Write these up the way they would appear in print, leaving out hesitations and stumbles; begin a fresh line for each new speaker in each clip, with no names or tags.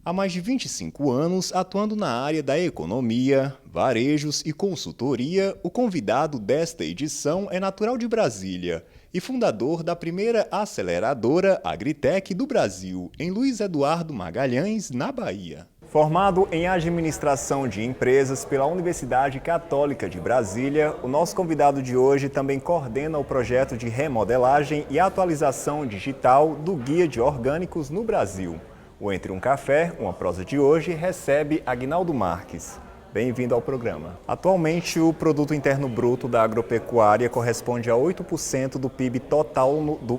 Há mais de 25 anos, atuando na área da economia, varejos e consultoria, o convidado desta edição é natural de Brasília e fundador da primeira aceleradora Agritech do Brasil, em Luiz Eduardo Magalhães, na Bahia. Formado em Administração de Empresas pela Universidade Católica de Brasília, o nosso convidado de hoje também coordena o projeto de remodelagem e atualização digital do Guia de Orgânicos no Brasil. O Entre um Café, uma prosa de hoje, recebe Aguinaldo Marques. Bem-vindo ao programa. Atualmente, o Produto Interno Bruto da agropecuária corresponde a 8% do PIB total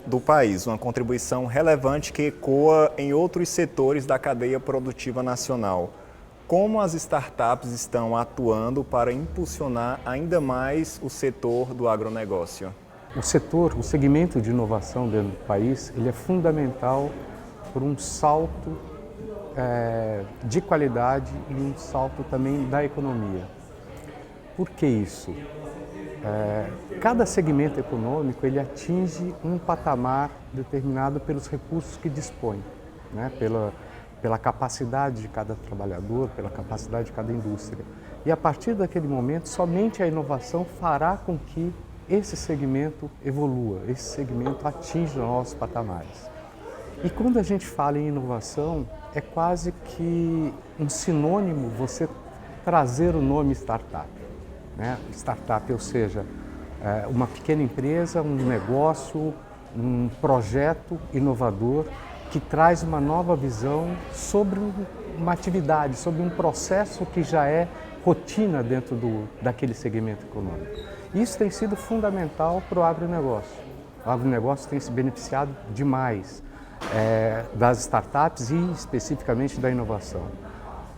do país, uma contribuição relevante que ecoa em outros setores da cadeia produtiva nacional. Como as startups estão atuando para impulsionar ainda mais o setor do agronegócio?
O segmento de inovação dentro do país, ele é fundamental por um salto de qualidade e um salto também da economia. Por que isso? Cada segmento econômico ele atinge um patamar determinado pelos recursos que dispõe, né? Pela capacidade de cada trabalhador, pela capacidade de cada indústria. E a partir daquele momento, somente a inovação fará com que esse segmento evolua, esse segmento atinja novos patamares. E quando a gente fala em inovação, é quase que um sinônimo você trazer o nome startup, né? Startup, ou seja, uma pequena empresa, um negócio, um projeto inovador que traz uma nova visão sobre uma atividade, sobre um processo que já é rotina dentro daquele segmento econômico. Isso tem sido fundamental para o agronegócio. O agronegócio tem se beneficiado demais das startups e especificamente da inovação.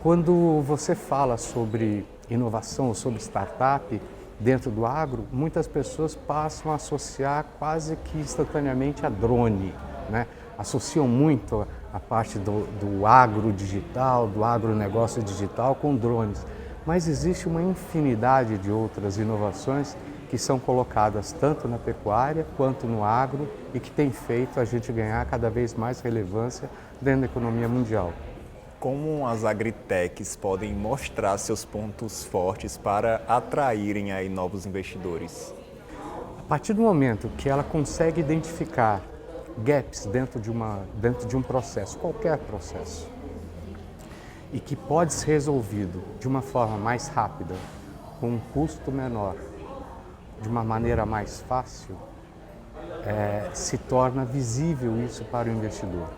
Quando você fala sobre inovação, sobre startup dentro do agro, muitas pessoas passam a associar quase que instantaneamente a drone, né? Associam muito a parte do agro digital, do agronegócio digital com drones. Mas existe uma infinidade de outras inovações que são colocadas tanto na pecuária quanto no agro e que tem feito a gente ganhar cada vez mais relevância dentro da economia mundial.
Como as agritechs podem mostrar seus pontos fortes para atraírem aí novos investidores?
A partir do momento que ela consegue identificar gaps dentro de um processo, qualquer processo, e que pode ser resolvido de uma forma mais rápida, com um custo menor, de uma maneira mais fácil, se torna visível isso para o investidor.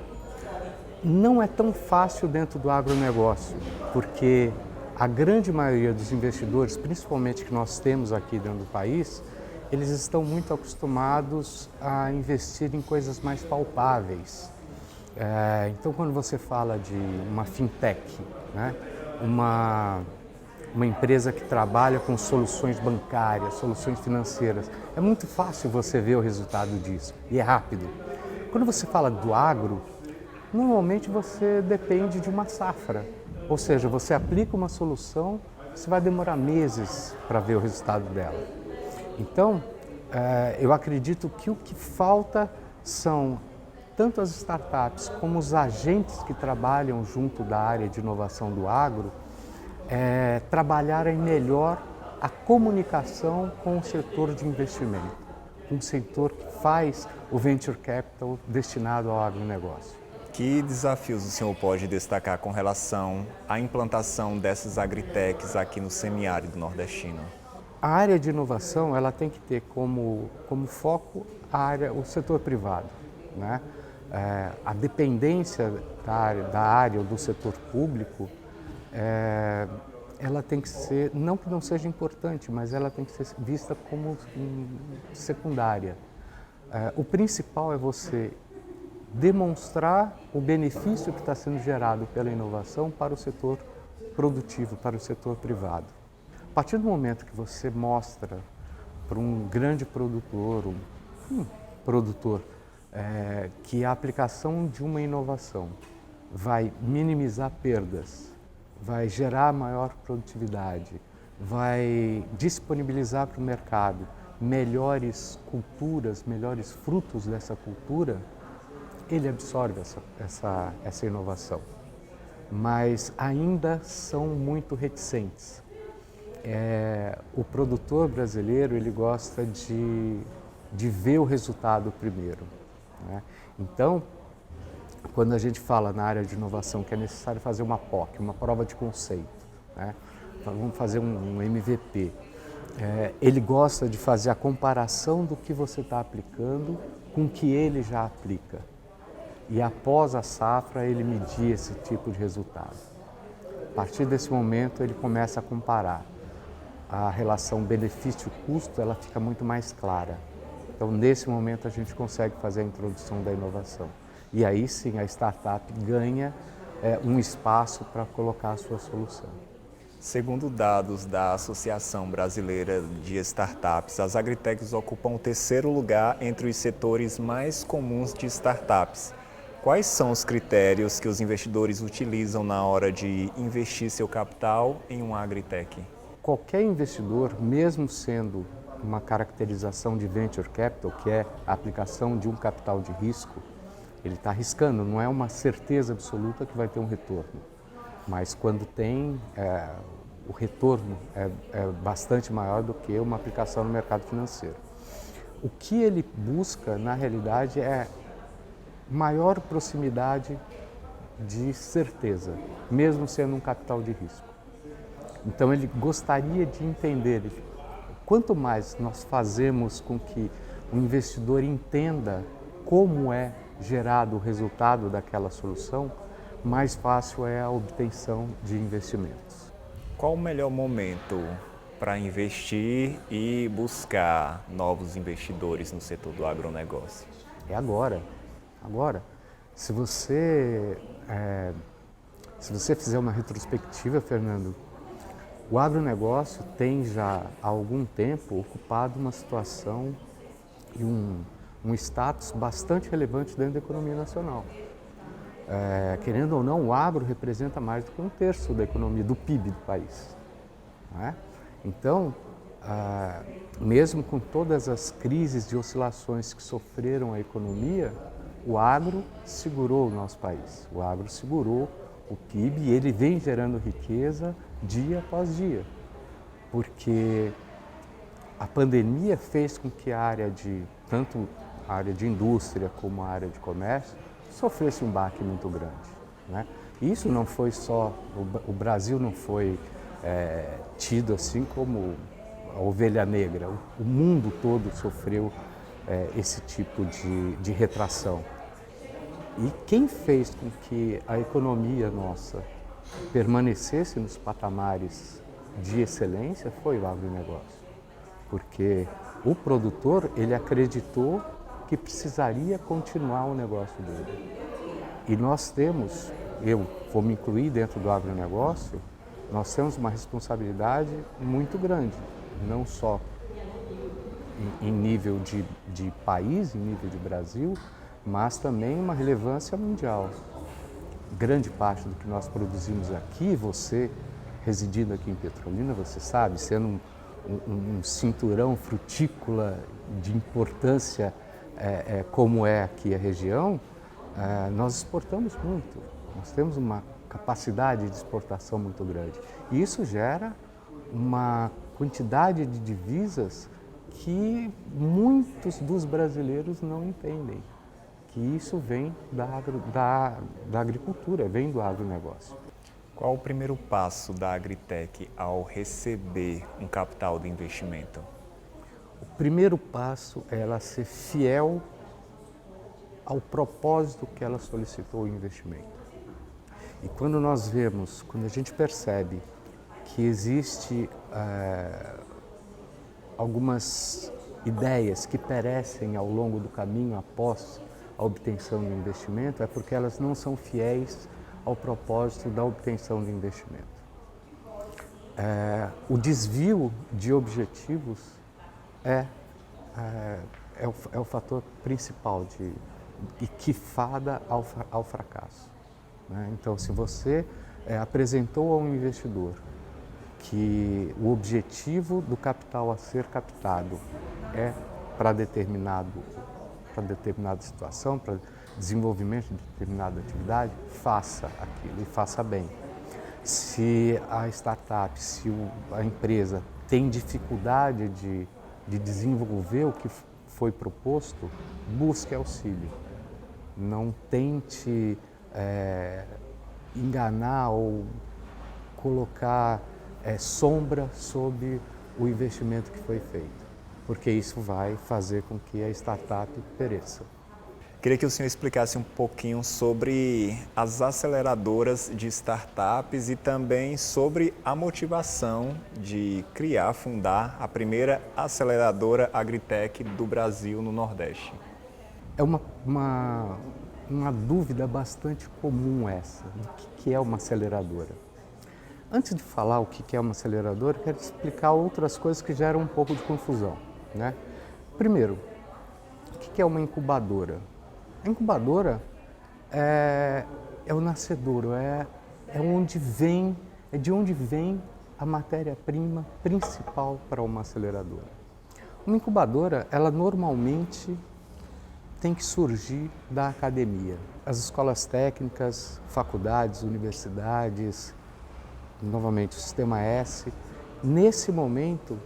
Não é tão fácil dentro do agronegócio, porque a grande maioria dos investidores, principalmente que nós temos aqui dentro do país, eles estão muito acostumados a investir em coisas mais palpáveis. Então, quando você fala de uma fintech, né, uma empresa que trabalha com soluções bancárias, soluções financeiras, é muito fácil você ver o resultado disso e é rápido. Quando você fala do agro, normalmente você depende de uma safra, ou seja, você aplica uma solução, você vai demorar meses para ver o resultado dela. Então, eu acredito que o que falta são tanto as startups como os agentes que trabalham junto da área de inovação do agro, trabalharem melhor a comunicação com o setor de investimento, um setor que faz o venture capital destinado ao agronegócio.
Que desafios o senhor pode destacar com relação à implantação dessas agritechs aqui no semiárido nordestino?
A área de inovação ela tem que ter como foco o setor privado, né? A dependência da área ou do setor público, ela tem que ser, não que não seja importante, mas ela tem que ser vista como secundária. O principal é você demonstrar o benefício que está sendo gerado pela inovação para o setor produtivo, para o setor privado. A partir do momento que você mostra para um grande produtor, que a aplicação de uma inovação vai minimizar perdas, vai gerar maior produtividade, vai disponibilizar para o mercado melhores culturas, melhores frutos dessa cultura, ele absorve essa inovação. mas ainda são muito reticentes. O produtor brasileiro ele gosta de ver o resultado primeiro, né? Então, quando a gente fala na área de inovação que é necessário fazer uma POC, uma prova de conceito, né? Vamos fazer um MVP, ele gosta de fazer a comparação do que você está aplicando com o que ele já aplica. E após a safra, ele medir esse tipo de resultado. A partir desse momento, ele começa a comparar. A relação benefício-custo, ela fica muito mais clara. Então, nesse momento, a gente consegue fazer a introdução da inovação. E aí sim, a startup ganha um espaço para colocar a sua solução.
Segundo dados da Associação Brasileira de Startups, as agritechs ocupam o terceiro lugar entre os setores mais comuns de startups. Quais são os critérios que os investidores utilizam na hora de investir seu capital em uma agritech?
Qualquer investidor, mesmo sendo uma caracterização de venture capital, que é a aplicação de um capital de risco, ele está arriscando, não é uma certeza absoluta que vai ter um retorno. Mas quando tem, o retorno é bastante maior do que uma aplicação no mercado financeiro. O que ele busca, na realidade, é maior proximidade de certeza, mesmo sendo um capital de risco. Então ele gostaria de entender, quanto mais nós fazemos com que o investidor entenda como é gerado o resultado daquela solução, mais fácil é a obtenção de investimentos.
Qual o melhor momento para investir e buscar novos investidores no setor do agronegócio?
É agora. Agora, se você fizer uma retrospectiva, Fernando, o agronegócio tem já há algum tempo ocupado uma situação e um status bastante relevante dentro da economia nacional. Querendo ou não, o agro representa mais do que um terço da economia, do PIB do país, não é? Então, mesmo com todas as crises de oscilações que sofreram a economia, o agro segurou o nosso país, o agro segurou o PIB e ele vem gerando riqueza dia após dia, porque a pandemia fez com que tanto a área de indústria como a área de comércio, sofresse um baque muito grande, né? Isso não foi só, o Brasil não foi tido assim como a ovelha negra, o mundo todo sofreu esse tipo de retração. E quem fez com que a economia nossa permanecesse nos patamares de excelência foi o agronegócio. Porque o produtor, ele acreditou que precisaria continuar o negócio dele. E nós temos, eu vou me incluir dentro do agronegócio, nós temos uma responsabilidade muito grande, não só em nível de país, em nível de Brasil, mas também uma relevância mundial. Grande parte do que nós produzimos aqui, você residindo aqui em Petrolina, você sabe, sendo um cinturão frutícola de importância como é aqui a região, nós exportamos muito. Nós temos uma capacidade de exportação muito grande. E isso gera uma quantidade de divisas que muitos dos brasileiros não entendem. Que isso vem da agricultura, vem do agronegócio.
Qual o primeiro passo da agritech ao receber um capital de investimento?
O primeiro passo é ela ser fiel ao propósito que ela solicitou o investimento. E quando a gente percebe que existe algumas ideias que perecem ao longo do caminho após a obtenção do investimento, é porque elas não são fiéis ao propósito da obtenção do investimento. O desvio de objetivos é o fator principal e que fada ao fracasso, né? Então, se você apresentou a um investidor que o objetivo do capital a ser captado é para determinada situação, para desenvolvimento de determinada atividade, faça aquilo e faça bem. Se a startup, se a empresa tem dificuldade de desenvolver o que foi proposto, busque auxílio. Não tente enganar ou colocar sombra sobre o investimento que foi feito, porque isso vai fazer com que a startup pereça.
Queria que o senhor explicasse um pouquinho sobre as aceleradoras de startups e também sobre a motivação de criar, fundar a primeira aceleradora agritech do Brasil no Nordeste.
É uma dúvida bastante comum essa, do que é uma aceleradora. Antes de falar o que é uma aceleradora, quero explicar outras coisas que geram um pouco de confusão, né? Primeiro, o que é uma incubadora? A incubadora é o nascedouro, é de onde vem a matéria-prima principal para uma aceleradora. Uma incubadora, ela normalmente tem que surgir da academia. As escolas técnicas, faculdades, universidades, novamente o Sistema S. Nesse momento,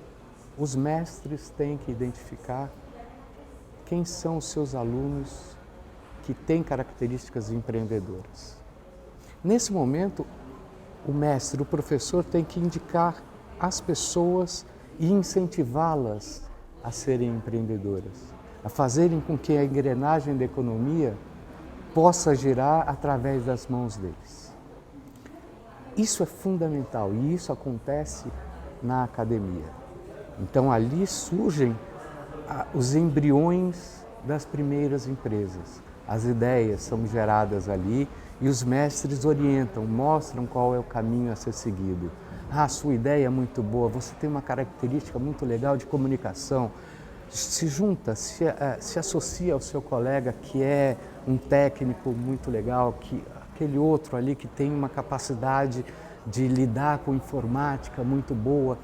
os mestres têm que identificar quem são os seus alunos que têm características empreendedoras. Nesse momento, o mestre, o professor, tem que indicar as pessoas e incentivá-las a serem empreendedoras, a fazerem com que a engrenagem da economia possa girar através das mãos deles. Isso é fundamental e isso acontece na academia. Então ali surgem os embriões das primeiras empresas. As ideias são geradas ali e os mestres orientam, mostram qual é o caminho a ser seguido. Ah, sua ideia é muito boa, você tem uma característica muito legal de comunicação. Se junta, se associa ao seu colega que é um técnico muito legal, aquele outro ali que tem uma capacidade de lidar com informática muito boa.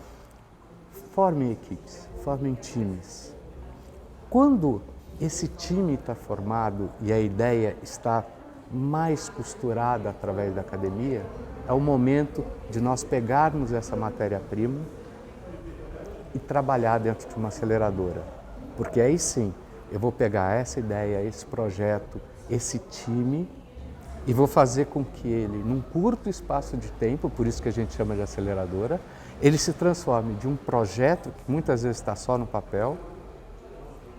Formem equipes, formem times. Quando esse time está formado e a ideia está mais costurada através da academia, é o momento de nós pegarmos essa matéria-prima e trabalhar dentro de uma aceleradora. Porque aí sim, eu vou pegar essa ideia, esse projeto, esse time e vou fazer com que ele, num curto espaço de tempo, por isso que a gente chama de aceleradora, ele se transforme de um projeto que muitas vezes está só no papel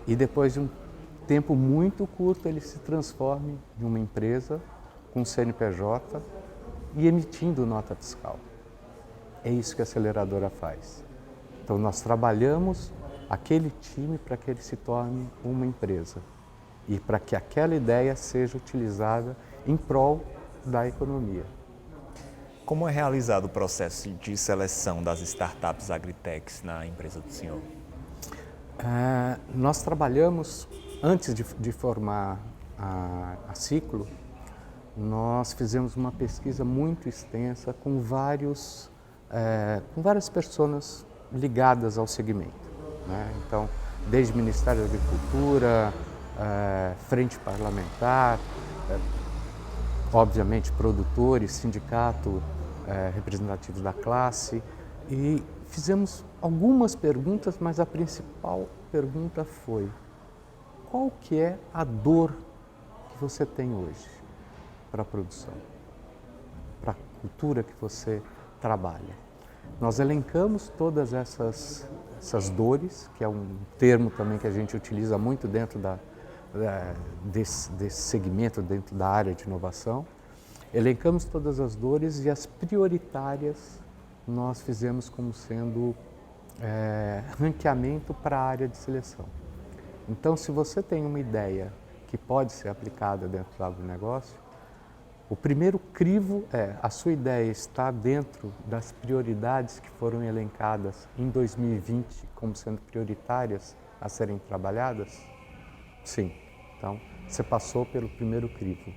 e depois de um tempo muito curto ele se transforme em uma empresa com CNPJ e emitindo nota fiscal. É isso que a aceleradora faz. Então nós trabalhamos aquele time para que ele se torne uma empresa e para que aquela ideia seja utilizada em prol da economia.
Como é realizado o processo de seleção das startups agritechs na empresa do senhor?
Nós trabalhamos, antes de formar a Ciclo, nós fizemos uma pesquisa muito extensa com várias pessoas ligadas ao segmento, né? Então, desde o Ministério da Agricultura, Frente Parlamentar, obviamente produtores, sindicato, representativos da classe, e fizemos algumas perguntas, mas a principal pergunta foi: qual que é a dor que você tem hoje para a produção, para a cultura que você trabalha? Nós elencamos todas essas dores, que é um termo também que a gente utiliza muito dentro desse segmento, dentro da área de inovação. Elencamos todas as dores e as prioritárias nós fizemos como sendo ranqueamento para a área de seleção. Então, se você tem uma ideia que pode ser aplicada dentro do agronegócio, o primeiro crivo é: a sua ideia está dentro das prioridades que foram elencadas em 2020 como sendo prioritárias a serem trabalhadas? Sim. Então, você passou pelo primeiro crivo.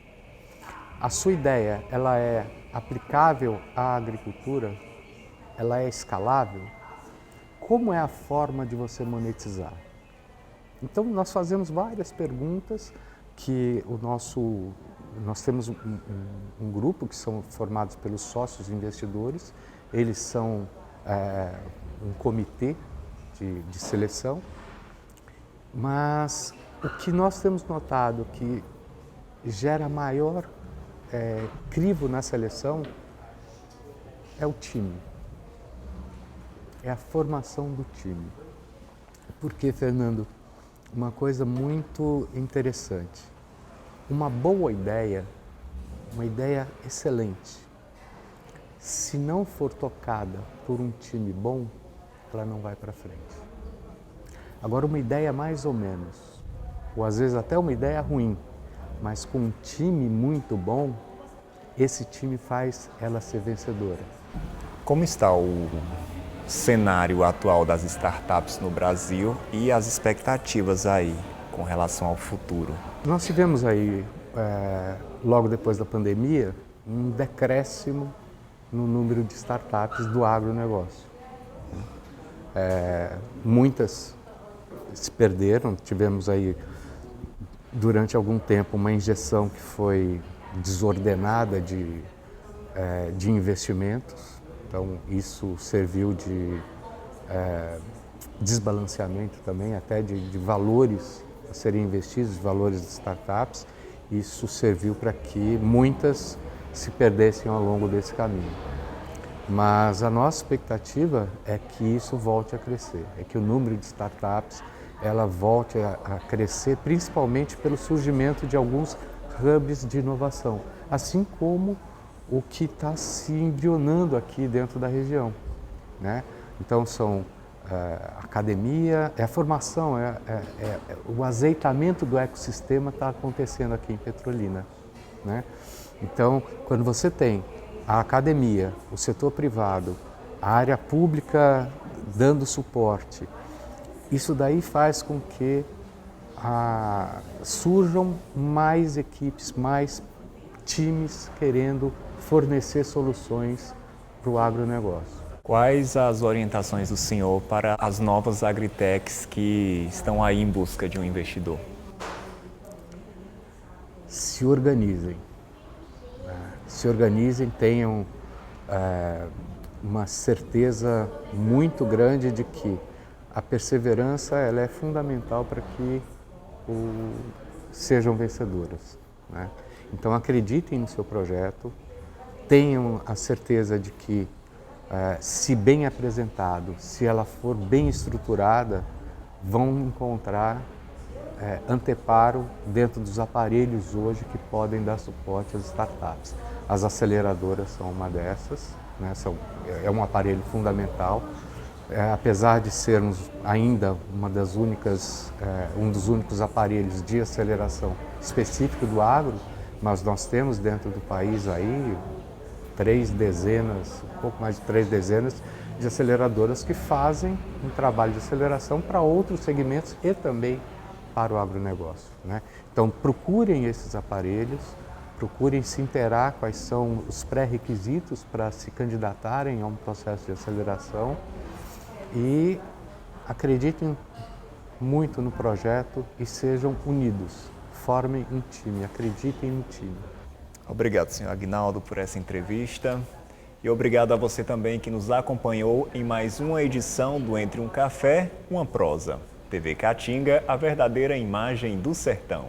A sua ideia, ela é aplicável à agricultura? Ela é escalável? Como é a forma de você monetizar? Então, nós fazemos várias perguntas que nós temos um grupo que são formados pelos sócios investidores, eles são um comitê de seleção, mas o que nós temos notado que gera maior crivo na seleção é o time, é a formação do time. Porque, Fernando, uma coisa muito interessante, uma boa ideia, uma ideia excelente, se não for tocada por um time bom, ela não vai para frente. Agora, uma ideia mais ou menos, ou às vezes até uma ideia ruim, mas com um time muito bom, esse time faz ela ser vencedora.
Como está o cenário atual das startups no Brasil e as expectativas aí com relação ao futuro?
Nós tivemos aí, logo depois da pandemia, um decréscimo no número de startups do agronegócio. Muitas se perderam, tivemos aí durante algum tempo uma injeção que foi desordenada de investimentos, então isso serviu de desbalanceamento também, até de valores a serem investidos, de valores de startups. Isso serviu para que muitas se perdessem ao longo desse caminho. Mas a nossa expectativa é que isso volte a crescer, é que o número de startups ela volte a crescer, principalmente pelo surgimento de alguns hubs de inovação, assim como o que está se embrionando aqui dentro da região, né? Então são academia, a formação, o azeitamento do ecossistema está acontecendo aqui em Petrolina, né? Então, quando você tem a academia, o setor privado, a área pública dando suporte, isso daí faz com que surjam mais equipes, mais times querendo fornecer soluções para o agronegócio.
Quais as orientações do senhor para as novas agritechs que estão aí em busca de um investidor?
Se organizem, tenham uma certeza muito grande de que a perseverança ela é fundamental para que sejam vencedoras, né? Então acreditem no seu projeto, tenham a certeza de que se bem apresentado, se ela for bem estruturada, vão encontrar anteparo dentro dos aparelhos hoje que podem dar suporte às startups. As aceleradoras são uma dessas, né? É um aparelho fundamental. Apesar de sermos ainda um dos únicos aparelhos de aceleração específico do agro, mas nós temos dentro do país aí um pouco mais de 3 dezenas de aceleradoras que fazem um trabalho de aceleração para outros segmentos e também para o agronegócio, né? Então procurem esses aparelhos, procurem se inteirar quais são os pré-requisitos para se candidatarem a um processo de aceleração e acreditem muito no projeto e sejam unidos, formem um time, acreditem no time.
Obrigado, senhor Aguinaldo, por essa entrevista e obrigado a você também que nos acompanhou em mais uma edição do Entre um Café, uma Prosa. TV Caatinga, a verdadeira imagem do sertão.